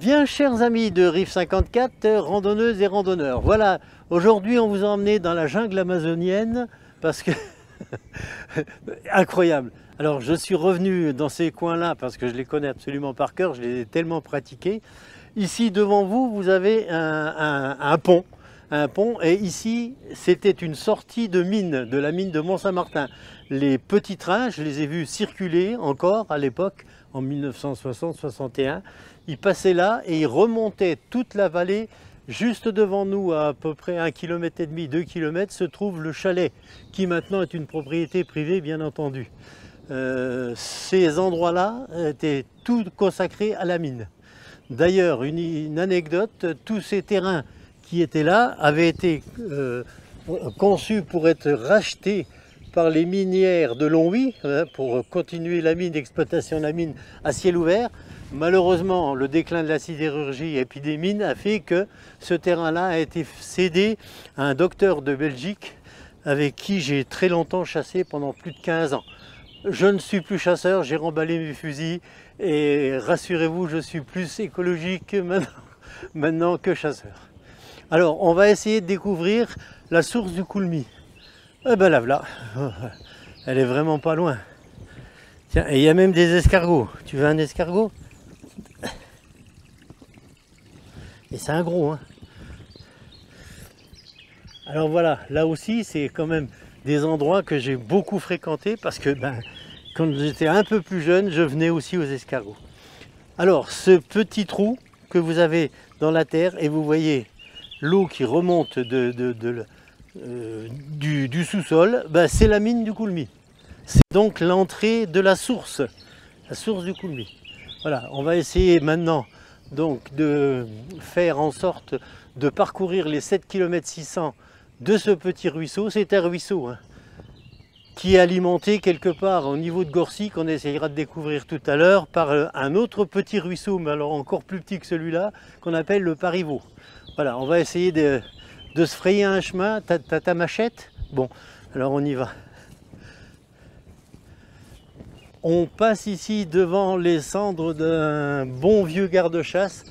Bien, chers amis de Rive 54, randonneuses et randonneurs, voilà, aujourd'hui on vous a emmené dans la jungle amazonienne parce que incroyable. Alors je suis revenu dans ces coins-là parce que je les connais absolument par cœur, je les ai tellement pratiqués. Ici devant vous, vous avez un pont, et ici c'était une sortie de mine, de la mine de Mont-Saint-Martin. Les petits trains, je les ai vus circuler encore à l'époque, en 1960-61. Ils passaient là et ils remontaient toute la vallée. Juste devant nous, à peu près 1,5 km, 2 km, se trouve le chalet, qui maintenant est une propriété privée, bien entendu. Ces endroits-là étaient tout consacrés à la mine. D'ailleurs, une anecdote, tous ces terrains qui étaient là avaient été conçus pour être rachetés par les minières de Longwy, pour continuer la mine, l'exploitation de la mine à ciel ouvert. Malheureusement, le déclin de la sidérurgie et puis des mines a fait que ce terrain-là a été cédé à un docteur de Belgique avec qui j'ai très longtemps chassé pendant plus de 15 ans. Je ne suis plus chasseur, j'ai remballé mes fusils et rassurez-vous, je suis plus écologique maintenant que chasseur. Alors, on va essayer de découvrir la source du Coulmy. Eh ben la voilà, elle est vraiment pas loin. Tiens, et il y a même des escargots. Tu veux un escargot? Et c'est un gros, hein. Alors voilà, là aussi c'est quand même des endroits que j'ai beaucoup fréquentés parce que quand j'étais un peu plus jeune, je venais aussi aux escargots. Alors ce petit trou que vous avez dans la terre et vous voyez l'eau qui remonte du sous-sol, c'est la mine du Coulmy. C'est donc l'entrée de la source du Coulmy. Voilà, on va essayer maintenant donc de faire en sorte de parcourir les 7 km 600 de ce petit ruisseau. C'est un ruisseau qui est alimenté quelque part au niveau de Gorcy, qu'on essayera de découvrir tout à l'heure, par un autre petit ruisseau, mais alors encore plus petit que celui-là, qu'on appelle le Pariveau. Voilà, on va essayer de se frayer un chemin. T'as ta machette? Bon, alors on y va. On passe ici devant les cendres d'un bon vieux garde-chasse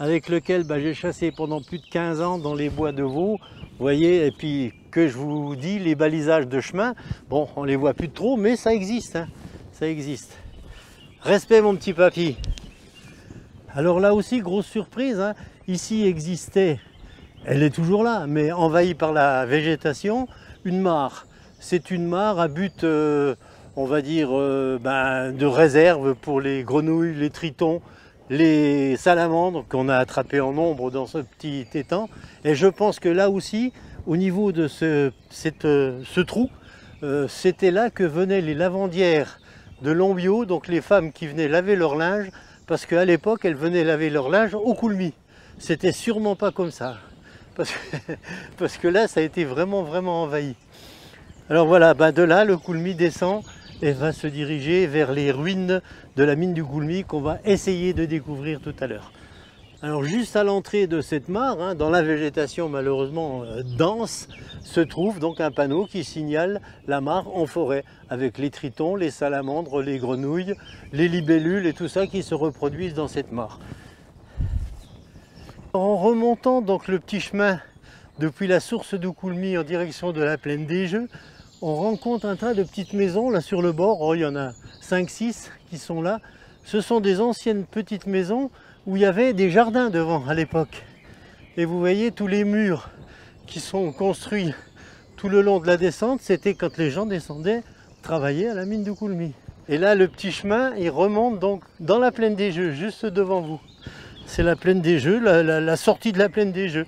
avec lequel j'ai chassé pendant plus de 15 ans dans les bois de Vaud. Vous voyez, et puis que je vous dis, les balisages de chemin, bon, on les voit plus trop, mais ça existe, hein, ça existe. Respect mon petit papy. Alors là aussi, grosse surprise, hein, ici existait, elle est toujours là, mais envahie par la végétation, une mare. C'est une mare à but... on va dire, de réserve pour les grenouilles, les tritons, les salamandres qu'on a attrapés en nombre dans ce petit étang. Et je pense que là aussi, au niveau de ce trou, c'était là que venaient les lavandières de Longwy, donc les femmes qui venaient laver leur linge, parce qu'à l'époque, elles venaient laver leur linge au Coulmy. C'était sûrement pas comme ça, parce que là, ça a été vraiment envahi. Alors voilà, de là, le Coulmy descend et va se diriger vers les ruines de la mine du Coulmy qu'on va essayer de découvrir tout à l'heure. Alors juste à l'entrée de cette mare, dans la végétation malheureusement dense, se trouve donc un panneau qui signale la mare en forêt, avec les tritons, les salamandres, les grenouilles, les libellules et tout ça qui se reproduisent dans cette mare. En remontant donc le petit chemin depuis la source du Coulmy en direction de la plaine des Jeux, on rencontre un tas de petites maisons là sur le bord. Oh, il y en a 5-6 qui sont là. Ce sont des anciennes petites maisons où il y avait des jardins devant à l'époque. Et vous voyez tous les murs qui sont construits tout le long de la descente, c'était quand les gens descendaient travailler à la mine du Coulmy. Et là le petit chemin il remonte donc dans la plaine des Jeux, juste devant vous. C'est la plaine des Jeux, la sortie de la plaine des Jeux.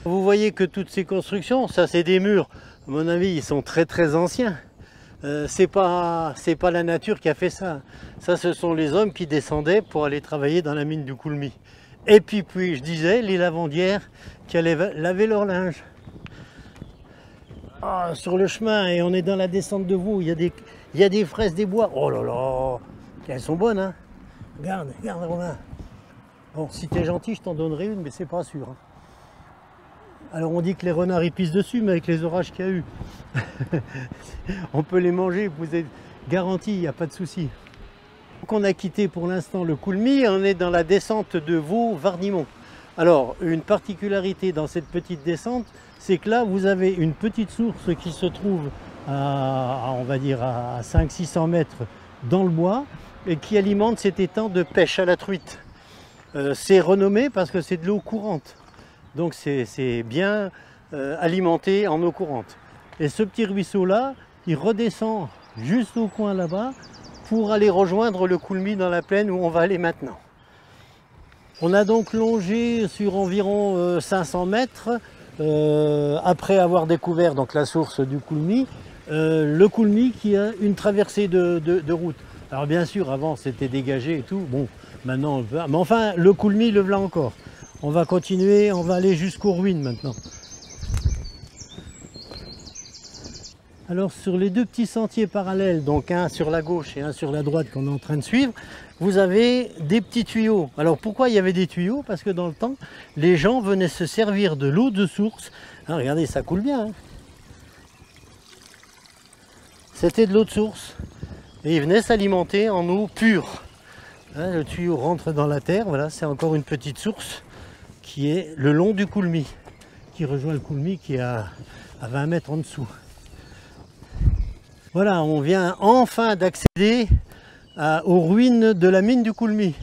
Vous voyez que toutes ces constructions, ça c'est des murs. À mon avis, ils sont très anciens. C'est pas la nature qui a fait ça. Ça, ce sont les hommes qui descendaient pour aller travailler dans la mine du Coulmy. Et puis, je disais, les lavandières qui allaient laver leur linge. Ah, sur le chemin, et on est dans la descente de Vaud, il y a des fraises des bois. Oh là là, elles sont bonnes, hein. Regarde Romain. Bon, si t'es gentil, je t'en donnerai une, mais c'est pas sûr, hein. Alors on dit que les renards ils pissent dessus, mais avec les orages qu'il y a eu, on peut les manger, vous êtes garantis, il n'y a pas de souci. Donc on a quitté pour l'instant le Coulmy, on est dans la descente de Vaux-Vardimont. Alors, une particularité dans cette petite descente, c'est que là, vous avez une petite source qui se trouve on va dire à 500-600 mètres dans le bois et qui alimente cet étang de pêche à la truite. C'est renommé parce que c'est de l'eau courante. Donc c'est bien alimenté en eau courante. Et ce petit ruisseau-là, il redescend juste au coin là-bas pour aller rejoindre le Coulmy dans la plaine où on va aller maintenant. On a donc longé sur environ 500 mètres, après avoir découvert donc, la source du Coulmy, le Coulmy qui a une traversée de route. Alors bien sûr, avant c'était dégagé et tout, bon, maintenant on peut... Mais enfin, le Coulmy le voilà encore. On va continuer, on va aller jusqu'aux ruines maintenant. Alors sur les deux petits sentiers parallèles, donc un sur la gauche et un sur la droite qu'on est en train de suivre, vous avez des petits tuyaux. Alors pourquoi il y avait des tuyaux? Parce que dans le temps, les gens venaient se servir de l'eau de source. Ah, regardez, ça coule bien. Hein. C'était de l'eau de source. Et ils venaient s'alimenter en eau pure. Hein, le tuyau rentre dans la terre, voilà, c'est encore une petite source qui est le long du Coulmy, qui rejoint le Coulmy qui est à 20 mètres en dessous. Voilà, on vient enfin d'accéder aux ruines de la mine du Coulmy.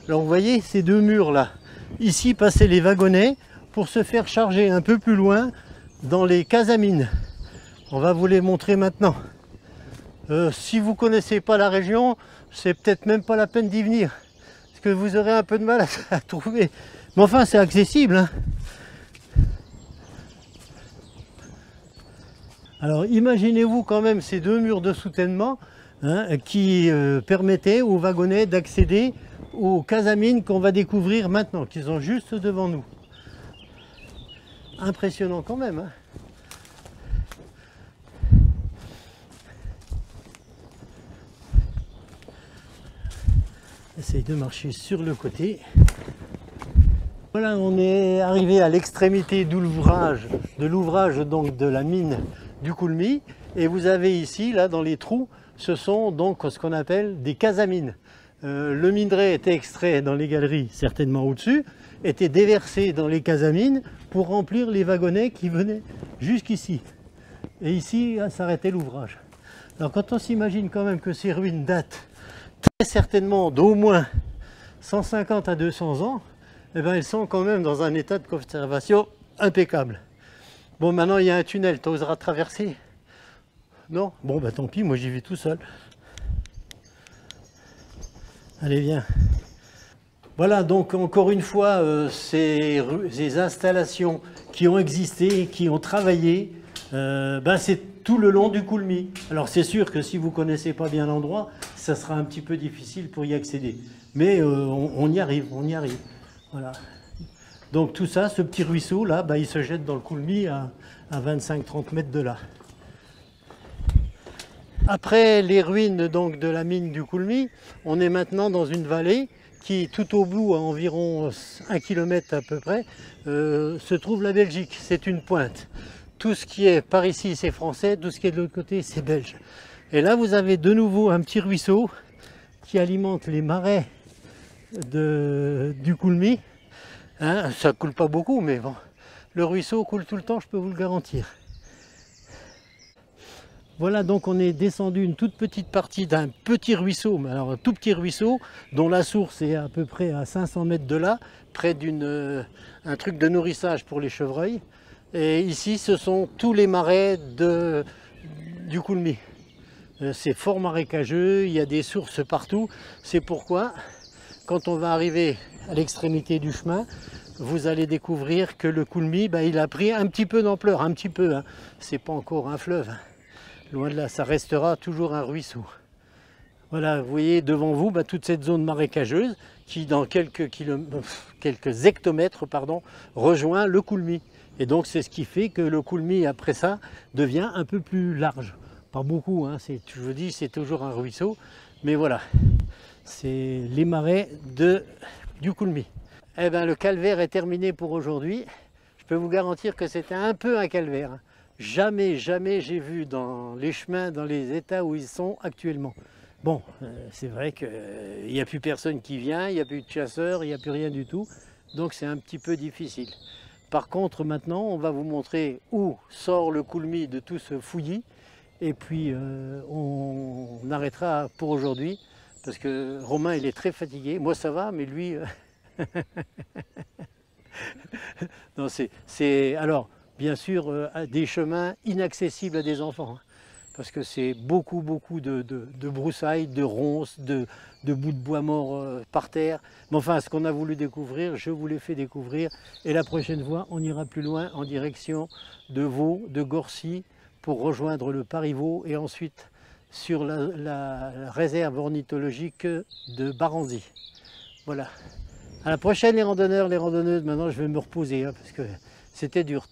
Alors vous voyez ces deux murs là. Ici passaient les wagonnets pour se faire charger un peu plus loin dans les cases à mines. On va vous les montrer maintenant. Si vous ne connaissez pas la région, c'est peut-être même pas la peine d'y venir. Parce que vous aurez un peu de mal à trouver. Mais enfin c'est accessible. Hein. Alors imaginez-vous quand même ces deux murs de soutènement hein, qui permettaient aux wagonnets d'accéder aux cases à mines qu'on va découvrir maintenant, qui sont juste devant nous. Impressionnant quand même. Hein. Essaye de marcher sur le côté. Voilà, on est arrivé à l'extrémité de l'ouvrage donc de la mine du Coulmy, et vous avez ici, là dans les trous, ce sont donc ce qu'on appelle des cases à mines. Le minerai était extrait dans les galeries, certainement au-dessus, était déversé dans les cases à mines pour remplir les wagonnets qui venaient jusqu'ici. Et ici s'arrêtait l'ouvrage. Alors quand on s'imagine quand même que ces ruines datent très certainement d'au moins 150 à 200 ans, eh bien, elles sont quand même dans un état de conservation impeccable. Bon, maintenant il y a un tunnel, tu oseras traverser? Non? Bon, bah tant pis, moi j'y vais tout seul. Allez, viens. Voilà, donc encore une fois, ces installations qui ont existé, qui ont travaillé, c'est tout le long du Coulmy. Alors c'est sûr que si vous ne connaissez pas bien l'endroit, ça sera un petit peu difficile pour y accéder. Mais on y arrive, on y arrive. Voilà. Donc tout ça, ce petit ruisseau là, il se jette dans le Coulmy à 25-30 mètres de là. Après les ruines donc, de la mine du Coulmy, on est maintenant dans une vallée qui, tout au bout, à environ 1 km à peu près, se trouve la Belgique. C'est une pointe. Tout ce qui est par ici, c'est français, tout ce qui est de l'autre côté, c'est belge. Et là, vous avez de nouveau un petit ruisseau qui alimente les marais du Coulmy. Hein, ça ne coule pas beaucoup, mais bon, le ruisseau coule tout le temps, je peux vous le garantir. Voilà, donc on est descendu une toute petite partie d'un petit ruisseau, mais alors un tout petit ruisseau, dont la source est à peu près à 500 mètres de là, près d'un truc de nourrissage pour les chevreuils. Et ici, ce sont tous les marais du Coulmy. C'est fort marécageux, il y a des sources partout. C'est pourquoi, quand on va arriver à l'extrémité du chemin, vous allez découvrir que le Coulmy, il a pris un petit peu d'ampleur, un petit peu. Hein. C'est pas encore un fleuve. Hein. Loin de là, ça restera toujours un ruisseau. Voilà, vous voyez devant vous toute cette zone marécageuse qui, dans quelques hectomètres, rejoint le Coulmy. Et donc, c'est ce qui fait que le Coulmy, après ça, devient un peu plus large. Pas beaucoup, hein, je vous dis, c'est toujours un ruisseau. Mais voilà, c'est les marais du Coulmy. Eh bien, le calvaire est terminé pour aujourd'hui. Je peux vous garantir que c'était un peu un calvaire. Jamais, jamais j'ai vu dans les chemins, dans les états où ils sont actuellement. Bon, c'est vrai qu'il n'y a plus personne qui vient, il n'y a plus de chasseurs, il n'y a plus rien du tout. Donc c'est un petit peu difficile. Par contre, maintenant, on va vous montrer où sort le coulmis de tout ce fouillis. Et puis, on arrêtera pour aujourd'hui. Parce que Romain, il est très fatigué. Moi, ça va, mais lui... non, alors, bien sûr, des chemins inaccessibles à des enfants. Hein, parce que c'est beaucoup de broussailles, de ronces, de bouts de bois morts par terre. Mais enfin, ce qu'on a voulu découvrir, je vous l'ai fait découvrir. Et la prochaine fois, on ira plus loin en direction de Vaud, de Gorcy, pour rejoindre le Pariveau et ensuite sur la réserve ornithologique de Baranzy. Voilà. À la prochaine les randonneurs, les randonneuses. Maintenant, je vais me reposer hein, parce que c'était dur.